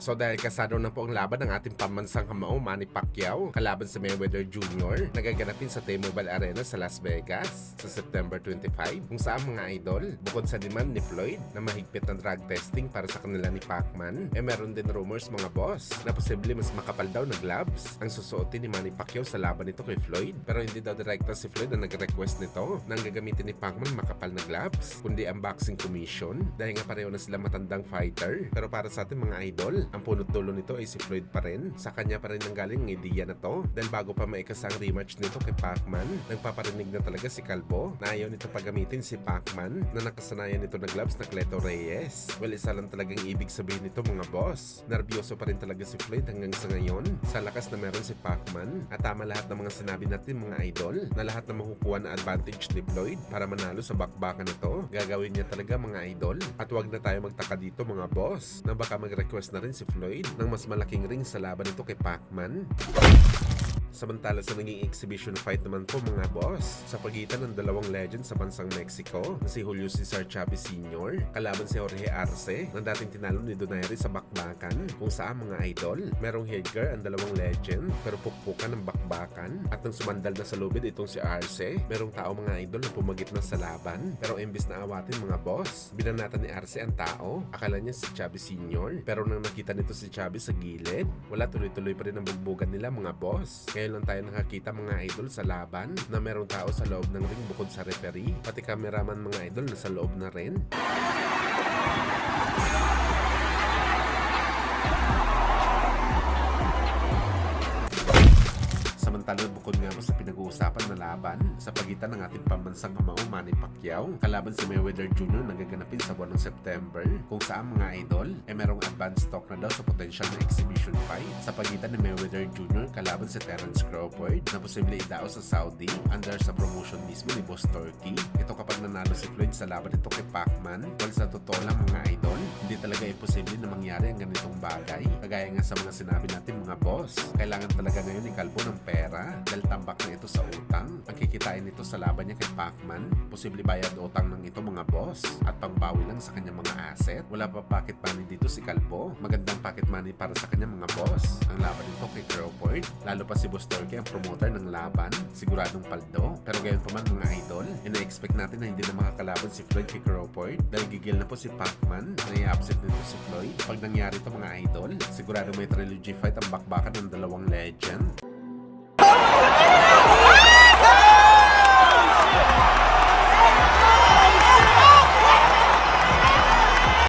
So dahil kasado na po ang laban ng ating pambansang kamao Manny Pacquiao kalaban sa Mayweather Jr. nagaganapin sa T-Mobile Arena sa Las Vegas sa September 25 kung saan mga idol, bukod sa demand ni Floyd na mahigpit na drug testing para sa kanila ni Pacman, meron din rumors mga boss na posible mas makapal daw na gloves ang susuotin ni Manny Pacquiao sa laban nito kay Floyd, pero hindi daw direkta si Floyd ang nag-request nito na ang gagamitin ni Pacman makapal na gloves kundi ang boxing commission dahil nga pareho na sila matandang fighter. Pero para sa ating mga idol, ang punot dulo nito ay si Floyd pa rin. Sa kanya pa rin nanggaling ang ideya na to dahil bago pa maikasang rematch nito kay Pacman, nagpaparinig na talaga si Calvo na ayaw nito paggamitin si Pacman na nakasanayan nito na gloves na Cleto Reyes. Well, isa lang talagang ibig sabihin nito mga boss. Nervyoso pa rin talaga si Floyd hanggang sa ngayon sa lakas na meron si Pacman at tama lahat ng mga sinabi natin mga idol na lahat na makukuha na advantage ni Floyd para manalo sa bakbakan nito. Gagawin niya talaga mga idol at wag na tayo magtaka dito mga boss na baka mag-request na rin si Floyd ng mas malaking ring sa laban nito kay Pacman. Samantala sa naging exhibition fight naman po mga boss sa pagitan ng dalawang legend sa bansang Mexico na si Julio Cesar Chavez Sr. kalaban si Jorge Arce na dating tinalo ni Donaire sa bakbakan kung saan mga idol merong headgear ang dalawang legend pero pukpukan ng bakbakan at nang sumandal na sa lubid itong si Arce merong tao mga idol na pumagit na sa laban pero imbis na awatin mga boss binanatan ni Arce ang tao akala niya si Chavez Sr. pero nang nakita nito si Chavez sa gilid wala tuloy-tuloy pa rin ang bugbugan nila mga boss. Ngayon lang tayo nakakita mga idol sa laban na merong tao sa loob ng ring bukod sa referee pati cameraman mga idol na sa loob na rin. Samantala bukod nga po sa pinag-uusapan na laban sa pagitan ng ating pambansang kamao Manny Pacquiao kalaban si Mayweather Jr. na gaganapin sa buwan ng September kung saan mga idol merong advanced talk na daw sa potential na exhibition fight sa pagitan ni Mayweather Jr. kalaban si Terence Crawford na posible idao sa Saudi under sa promotion mismo ni Boss Turkey. Ito kapag nanalo si Floyd sa laban nito kay Pacman. Well, sa totoo lang mga idol, hindi talaga imposible na mangyari ang ganitong bagay. Kagaya nga sa mga sinabi natin mga boss, kailangan talaga ngayon ni Calvo ng pera dahil tambak na ito sa utang. Ang kikitain nito sa laban niya kay Pacman, posible bayad utang ng ito mga boss at pangbawi lang sa kanyang mga asset. Wala pa pocket money dito si Calvo. Magandang pocket money para sa kanyang mga boss. Ang laban nito kay Crawford, lalo pa si Boss Turkey ang promoter ng laban, siguradong paldo. Pero gayon pa man mga idol, ina-expect natin na hindi na makakalaban si Floyd kay Crawford dahil gigil na po si Pacman na i-upset nito si Floyd. Pag nangyari ito mga idol, sigurado may trilogy fight ang bakbakan ng dalawang legend.